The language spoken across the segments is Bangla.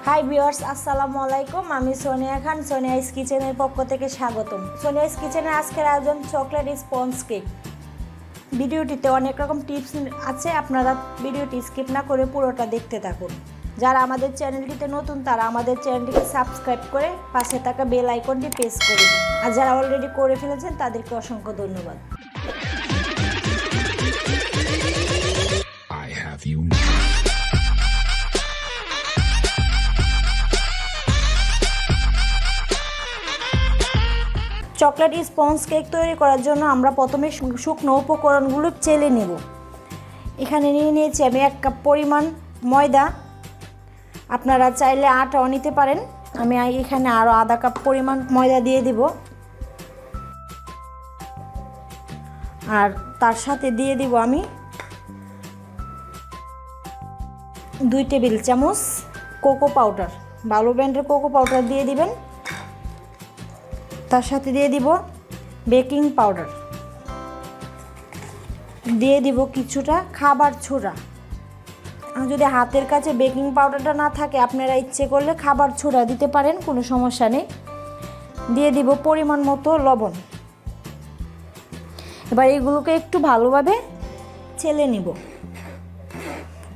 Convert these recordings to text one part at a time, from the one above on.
হাই ভিউয়ার্স, আসসালামু আলাইকুম। আমি সোনিয়া খান, সোনিয়াস কিচেনের পক্ষ থেকে স্বাগতম। সোনিয়াস কিচেনের আজকের আয়োজন চকলেট স্পঞ্জ কেক। ভিডিওটিতে অনেক রকম টিপস আছে, আপনারা ভিডিওটি স্কিপ না করে পুরোটা দেখতে থাকুন। যারা আমাদের চ্যানেলটিতে নতুন তারা আমাদের চ্যানেলটিকে সাবস্ক্রাইব করে পাশে থাকা বেল আইকনটি প্রেস করে দিন। আর যারা অলরেডি করে ফেলেছেন তাদেরকে অসংখ্য ধন্যবাদ। চকলেট স্পঞ্জ কেক তৈরি করার জন্য আমরা প্রথমে শুকনো উপকরণগুলো চেলে নেব। এখানে নিয়ে নিয়েছি আমি 1 কাপ পরিমাণ ময়দা। আপনারা চাইলে আটাও নিতে পারেন। আমি এখানে আরও আধা কাপ পরিমাণ ময়দা দিয়ে দিব। আর তার সাথে দিয়ে দিব আমি 2 টেবিল চামচ কোকো পাউডার, ভালো ব্র্যান্ডের কোকো পাউডার দিয়ে দিবেন। তার সাথে দিয়ে দিব বেকিং পাউডার, দিয়ে দিব কিছুটা খাবার সোডা। যদি হাতের কাছে বেকিং পাউডারটা না থাকে আপনারা ইচ্ছে করলে খাবার সোডা দিতে পারেন, কোনো সমস্যা নেই। দিয়ে দিব পরিমাণ মতো লবণ। এবার এগুলোকে একটু ভালোভাবে চেলে নিব।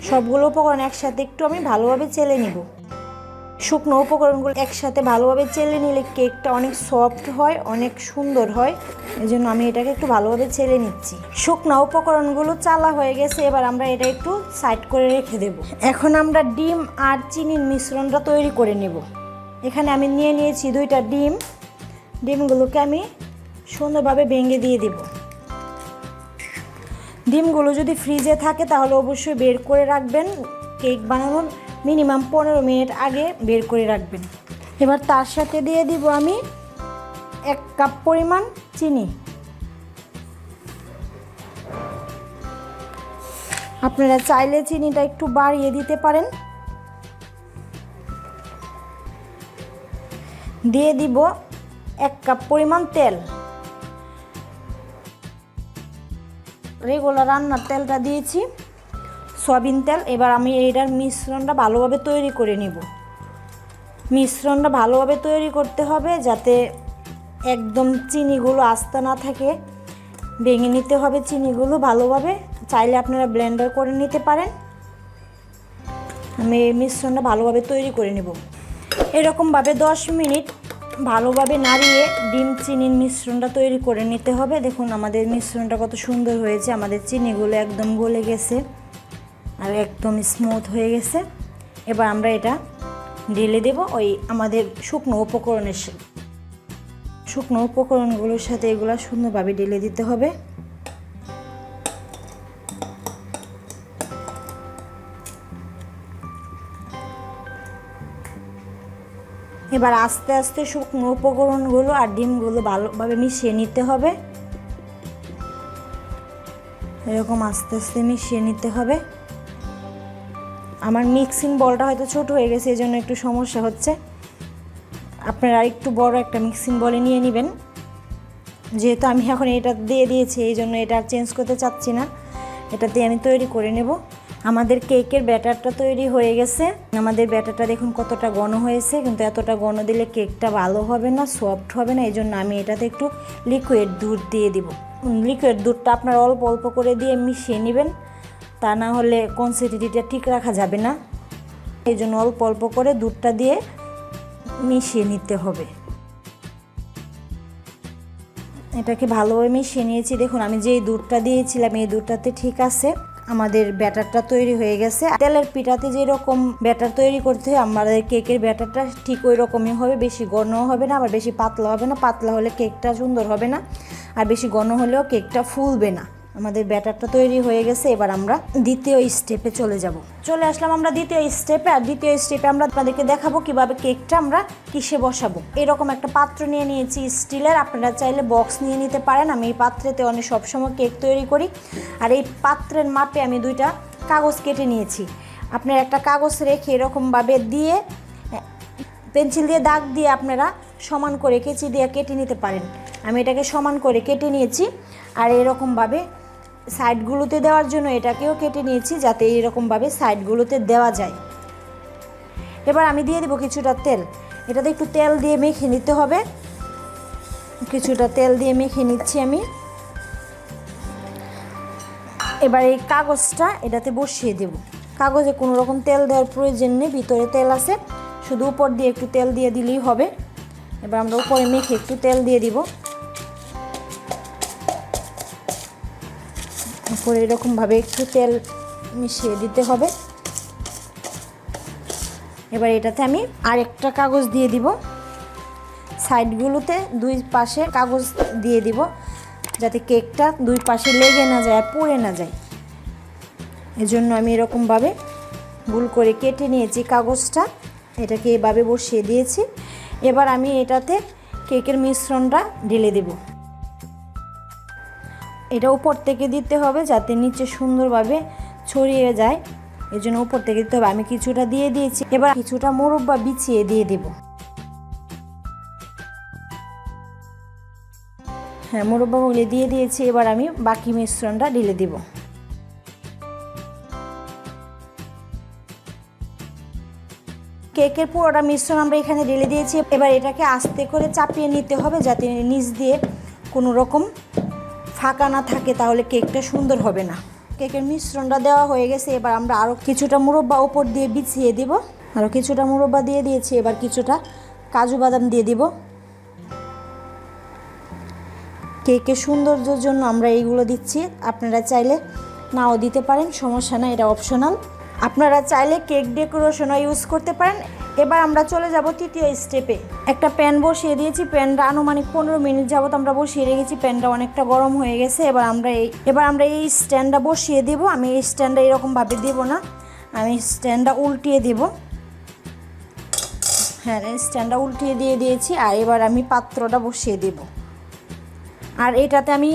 সবগুলো উপকরণ একসাথে একটু আমি ভালোভাবে চেলে নিব। শুকনো উপকরণগুলো একসাথে ভালোভাবে চেলে নিলে কেকটা অনেক সফট হয়, অনেক সুন্দর হয়। এই জন্য আমি এটাকে একটু ভালোভাবে চেলে নিচ্ছি। শুকনো উপকরণগুলো চালা হয়ে গেছে, এবার আমরা এটা একটু সাইড করে রেখে দেব। এখন আমরা ডিম আর চিনির মিশ্রণটা তৈরি করে নেব। এখানে আমি নিয়ে নিয়েছি 2টা ডিম। ডিমগুলোকে আমি সুন্দরভাবে ভেঙে দিয়ে দেব। ডিমগুলো যদি ফ্রিজে থাকে তাহলে অবশ্যই বের করে রাখবেন। কেক বানানোর মিনিমাম 15 মিনিট আগে বের করে রাখবেন। এবার তার সাথে দিয়ে দিব আমি 1 কাপ পরিমাণ চিনি। আপনারা চাইলে চিনিটা একটু বাড়িয়ে দিতে পারেন। দিয়ে দিব 1 কাপ পরিমাণ তেল। রেগুলার রান্নার তেলটা দিয়েছি, সয়াবিন তেল। এবার আমি এটার মিশ্রণটা ভালোভাবে তৈরি করে নেব। মিশ্রণটা ভালোভাবে তৈরি করতে হবে যাতে একদম চিনিগুলো আস্তে না থাকে। ভেঙে নিতে হবে চিনিগুলো ভালোভাবে। চাইলে আপনারা ব্লেন্ডার করে নিতে পারেন। আমি এই মিশ্রণটা ভালোভাবে তৈরি করে নেব। এরকমভাবে 10 মিনিট ভালোভাবে নাড়িয়ে ডিম চিনির মিশ্রণটা তৈরি করে নিতে হবে। দেখুন আমাদের মিশ্রণটা কত সুন্দর হয়েছে। আমাদের চিনিগুলো একদম গলে গেছে আর একদম স্মুথ হয়ে গেছে। এবার আমরা এটা ঢেলে দেব ওই আমাদের শুকনো উপকরণগুলোর সাথে এগুলো সুন্দরভাবে ঢেলে দিতে হবে। এবার আস্তে আস্তে শুকনো উপকরণগুলো আর ডিমগুলো ভালোভাবে মিশিয়ে নিতে হবে। এরকম আস্তে আস্তে মিশিয়ে নিতে হবে। আমার মিক্সিং বলটা হয়তো ছোট হয়ে গেছে, এই জন্য একটু সমস্যা হচ্ছে। আপনারা একটু বড় একটা মিক্সিং বলে নিয়ে নেবেন। যেহেতু আমি এখন এটা দিয়ে দিয়েছি এই জন্য এটা আর চেঞ্জ করতে চাচ্ছি না। এটাতে আমি তৈরি করে নেব। আমাদের কেকের ব্যাটারটা তৈরি হয়ে গেছে। আমাদের ব্যাটারটা দেখুন কতটা ঘন হয়েছে, কিন্তু এতটা ঘন দিলে কেকটা ভালো হবে না, সফট হবে না। এই জন্য আমি এটাতে একটু লিকুইড দুধ দিয়ে দিব। লিকুইড দুধটা আপনারা অল্প অল্প করে দিয়ে মিশিয়ে নেবেন, তা না হলে কনসিস্টেন্সিটা ঠিক রাখা যাবে না। এই জন্য অল্প অল্প করে দুধটা দিয়ে মিশিয়ে নিতে হবে। এটাকে ভালোভাবে মিশিয়ে নিয়েছি। দেখুন আমি যেই দুধটা দিয়েছিলাম এই দুধটাতে ঠিক আছে। আমাদের ব্যাটারটা তৈরি হয়ে গেছে। তেলের পিঠাতে যেরকম ব্যাটার তৈরি করতে হয় আমাদের কেকের ব্যাটারটা ঠিক ওই রকমই হবে। বেশি ঘনও হবে না, আবার বেশি পাতলা হবে না। পাতলা হলে কেকটা সুন্দর হবে না, আর বেশি ঘন হলেও কেকটা ফুলবে না। আমাদের ব্যাটারটা তৈরি হয়ে গেছে। এবার আমরা দ্বিতীয় স্টেপে চলে আসলাম আমরা দ্বিতীয় স্টেপে। আর দ্বিতীয় স্টেপে আমরা আপনাদেরকে দেখাবো কিভাবে কেকটা আমরা কিসে বসাবো। এরকম একটা পাত্র নিয়ে নিয়েছি স্টিলের, আপনারা চাইলে বক্স নিয়ে নিতে পারেন। আমি এই পাত্রেতে অনেক সবসময় কেক তৈরি করি। আর এই পাত্রের মাপে আমি 2টা কাগজ কেটে নিয়েছি। আপনারা একটা কাগজ রেখে এরকমভাবে দিয়ে পেন্সিল দিয়ে দাগ দিয়ে আপনারা সমান করে কেচি দিয়ে কেটে নিতে পারেন। আমি এটাকে সমান করে কেটে নিয়েছি। আর এরকমভাবে সাইডগুলোতে দেওয়ার জন্য এটাকেও কেটে নিয়েছি, যাতে এরকমভাবে সাইডগুলোতে দেওয়া যায়। এবার আমি দিয়ে দিব কিছুটা তেল, এটাতে একটু তেল দিয়ে মেখে নিতে হবে। কিছুটা তেল দিয়ে মেখে নিচ্ছি আমি। এবার এই কাগজটা এটাতে বসিয়ে দেব। কাগজে কোনো রকম তেল দেওয়ার প্রয়োজন নেই, ভিতরে তেল আছে, শুধু উপর দিয়ে একটু তেল দিয়ে দিলেই হবে। এবার আমরা উপরে মেখে একটু তেল দিয়ে দিব। উপরে এরকমভাবে একটু তেল মিশিয়ে দিতে হবে। এবার এটাতে আমি আরেকটা কাগজ দিয়ে দিব, সাইডগুলোতে দুই পাশে কাগজ দিয়ে দিব, যাতে কেকটা দুই পাশে লেগে না যায়, পুড়ে না যায়। এজন্য আমি এরকমভাবে গোল করে কেটে নিয়েছি কাগজটা, এটাকে এভাবে বসিয়ে দিয়েছি। এবার আমি এটাতে কেকের মিশ্রণটা ঢেলে দেব। এটা উপর থেকে দিতে হবে যাতে নিচে সুন্দরভাবে ছড়িয়ে যায়, এজন্য উপর থেকে দিতে হবে। আমি কিছুটা দিয়ে দিয়েছি, এবার কিছুটা মুরব্বা বিছিয়ে দিয়ে দেব। হ্যাঁ, মুরব্বাগুলি দিয়ে দিয়েছি। এবার আমি বাকি মিশ্রণটা ঢেলে দেব। কেকের পুরোটা মিশ্রণ আমরা এখানে ঢেলে দিয়েছি। এবার এটাকে আস্তে করে চাপিয়ে নিতে হবে যাতে নিচ দিয়ে কোনো রকম ফাঁকা না থাকে, তাহলে কেকটা সুন্দর হবে না। কেকের মিশ্রণটা দেওয়া হয়ে গেছে। এবার আমরা আরও কিছুটা মুরব্বা উপর দিয়ে বিছিয়ে দিব। আরও কিছুটা মুরব্বা দিয়ে দিয়েছি। এবার কিছুটা কাজু বাদাম দিয়ে দিব। কেকের সৌন্দর্যের জন্য আমরা এইগুলো দিচ্ছি, আপনারা চাইলে নাও দিতে পারেন, সমস্যা না, এটা অপশনাল। আপনারা চাইলে কেক ডেকোরেশনও ইউজ করতে পারেন। এবার আমরা চলে যাব তৃতীয় স্টেপে। একটা প্যান বসিয়ে দিয়েছি, প্যানটা আনুমানিক 15 মিনিট যাবত আমরা বসিয়ে রেখেছি। প্যানটা অনেকটা গরম হয়ে গেছে। এবার আমরা এই স্ট্যান্ডটা বসিয়ে দেব। আমি এই স্ট্যান্ডটা এরকমভাবে দেব না, আমি স্ট্যান্ডটা উল্টিয়ে দেব। হ্যাঁ, স্ট্যান্ডটা উল্টিয়ে দিয়ে দিয়েছি। আর এবার আমি পাত্রটা বসিয়ে দেব। আর এটাতে আমি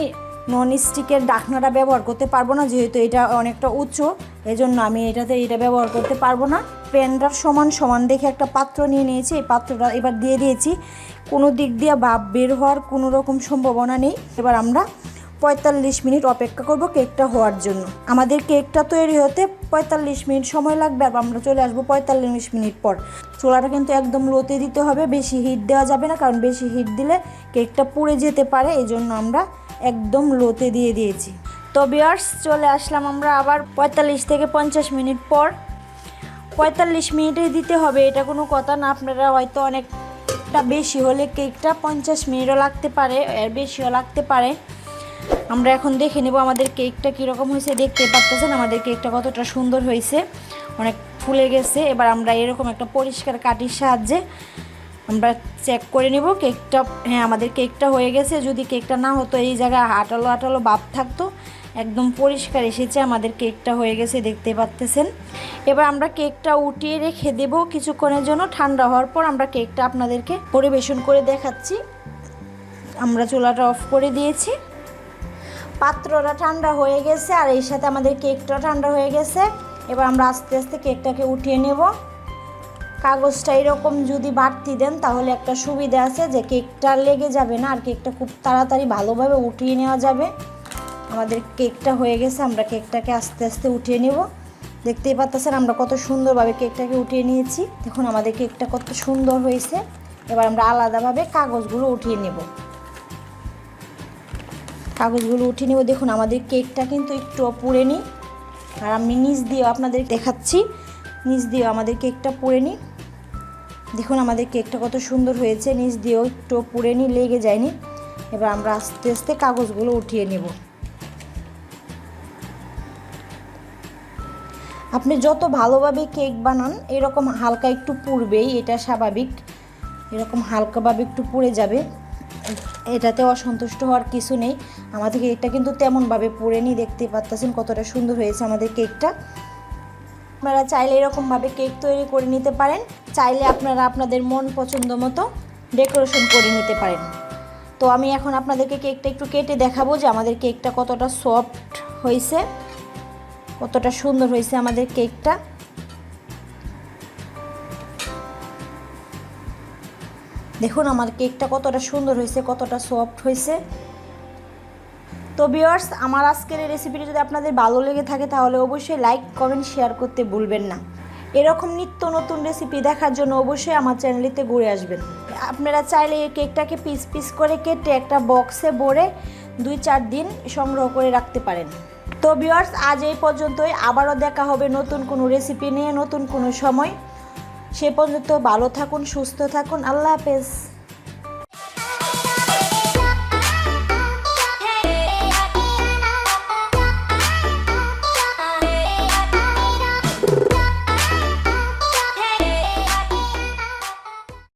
নন স্টিকের ঢাকনাটা ব্যবহার করতে পারবো না, যেহেতু এটা অনেকটা উঁচু, এজন্য আমি এটাতে এটা ব্যবহার করতে পারবো না। প্যানটার সমান সমান দেখে একটা পাত্র নিয়ে নিয়েছি, এই পাত্রটা এবার দিয়ে দিয়েছি। কোনো দিক দিয়ে ভাপ বের হওয়ার কোনো রকম সম্ভাবনা নেই। এবার আমরা 45 মিনিট অপেক্ষা করব কেকটা হওয়ার জন্য। আমাদের কেকটা তৈরি হতে 45 মিনিট সময় লাগবে। আর আমরা চলে আসবো 45 মিনিট পর। চুলাটা কিন্তু একদম লোতে দিতে হবে, বেশি হিট দেওয়া যাবে না, কারণ বেশি হিট দিলে কেকটা পুড়ে যেতে পারে, এই জন্য আমরা একদম লোতে দিয়ে দিয়েছি। তো ভিউয়ার্স, চলে আসলাম আমরা আবার 45 থেকে 50 মিনিট পর। 45 মিনিটে দিতে হবে, এটা কোনো কথা না। আপনারা হয়তো অনেকটা বেশি হলে কেকটা 50 মিনিটও লাগতে পারে, এর বেশিও লাগতে পারে। আমরা এখন দেখে নেব আমাদের কেকটা কীরকম হয়েছে। দেখতে পাচ্ছেন আমাদের কেকটা কতটা সুন্দর হয়েছে, অনেক ফুলে গেছে। এবার আমরা এরকম একটা পরিষ্কার কাঠির সাহায্যে আমরা চেক করে নেব কেকটা। হ্যাঁ, আমাদের কেকটা হয়ে গেছে। যদি কেকটা না হতো, এই জায়গায় আটালো আটালো ভাব থাকতো, একদম পরিষ্কার এসেছে। আমাদের কেকটা হয়ে গেছে, দেখতে পাচ্ছেন। এবার আমরা কেকটা উঠিয়ে রেখে দেব কিছুক্ষণের জন্য। ঠান্ডা হওয়ার পর আমরা কেকটা আপনাদেরকে পরিবেশন করে দেখাচ্ছি। আমরা চুলাটা অফ করে দিয়েছি, পাত্রটা ঠান্ডা হয়ে গেছে, আর এর সাথে আমাদের কেকটা ঠান্ডা হয়ে গেছে। এবার আমরা আস্তে আস্তে কেকটাকে উঠিয়ে নেব। কাগজটা এরকম যদি বাড়তি দেন তাহলে একটা সুবিধা আছে যে কেকটা লেগে যাবে না, আর কেকটা খুব তাড়াতাড়ি ভালোভাবে উঠিয়ে নেওয়া যাবে। আমাদের কেকটা হয়ে গেছে, আমরা কেকটাকে আস্তে আস্তে উঠিয়ে নেব। দেখতেই পাচ্ছেন আমরা কত সুন্দরভাবে কেকটাকে উঠিয়ে নিয়েছি। দেখুন আমাদের কেকটা কত সুন্দর হয়েছে। এবার আমরা আলাদাভাবে কাগজগুলো উঠিয়ে নেব। কাগজগুলো উঠিয়ে নেব। দেখুন আমাদের কেকটা কিন্তু একটু পুড়েনি। আর আমি নিচ দিয়েও আপনাদের দেখাচ্ছি, নিচ দিয়েও আমাদের কেকটা পুড়েনি। দেখুন আমাদের কেকটা কত সুন্দর হয়েছে, নিচ দিয়েও একটু পুড়েনি, লেগে যায়নি। এবার আমরা আস্তে আস্তে কাগজগুলো উঠিয়ে নেব। আপনি যত ভালোভাবে কেক বানান, এরকম হালকা একটু পুড়বেই, এটা স্বাভাবিক। এরকম হালকাভাবে একটু পুড়ে যাবে, এটাতে অসন্তুষ্ট হওয়ার কিছু নেই। আমাদের কেকটা কিন্তু তেমনভাবে পুড়েনি, দেখতে পাচ্ছেন কতটা সুন্দর হয়েছে আমাদের কেকটা। আপনারা চাইলে এরকমভাবে কেক তৈরি করে নিতে পারেন, চাইলে আপনারা আপনাদের মন পছন্দ মতো ডেকোরেশন করে নিতে পারেন। তো আমি এখন আপনাদেরকে কেকটা একটু কেটে দেখাবো যে আমাদের কেকটা কতটা সফট হয়েছে, কতটা সুন্দর হয়েছে আমাদের কেকটা। দেখুন আমার কেকটা কতটা সুন্দর হয়েছে, কতটা সফট হয়েছে। তো ভিউয়ার্স, আমার আজকের এই রেসিপিটি যদি আপনাদের ভালো লেগে থাকে তাহলে অবশ্যই লাইক, কমেন্ট, শেয়ার করতে ভুলবেন না। এরকম নিত্য নতুন রেসিপি দেখার জন্য অবশ্যই আমার চ্যানেলটিতে ঘুরে আসবেন। আপনারা চাইলে এই কেকটাকে পিস পিস করে কেটে একটা বক্সে ভরে 2-4 দিন সংগ্রহ করে রাখতে পারেন। তো ভিউয়ার্স, আজ এই পর্যন্তই। আবারও দেখা হবে নতুন কোনো রেসিপি নিয়ে নতুন কোনো সময়। সে পর্যন্ত ভালো থাকুন, সুস্থ থাকুন। আল্লাহ হাফেজ।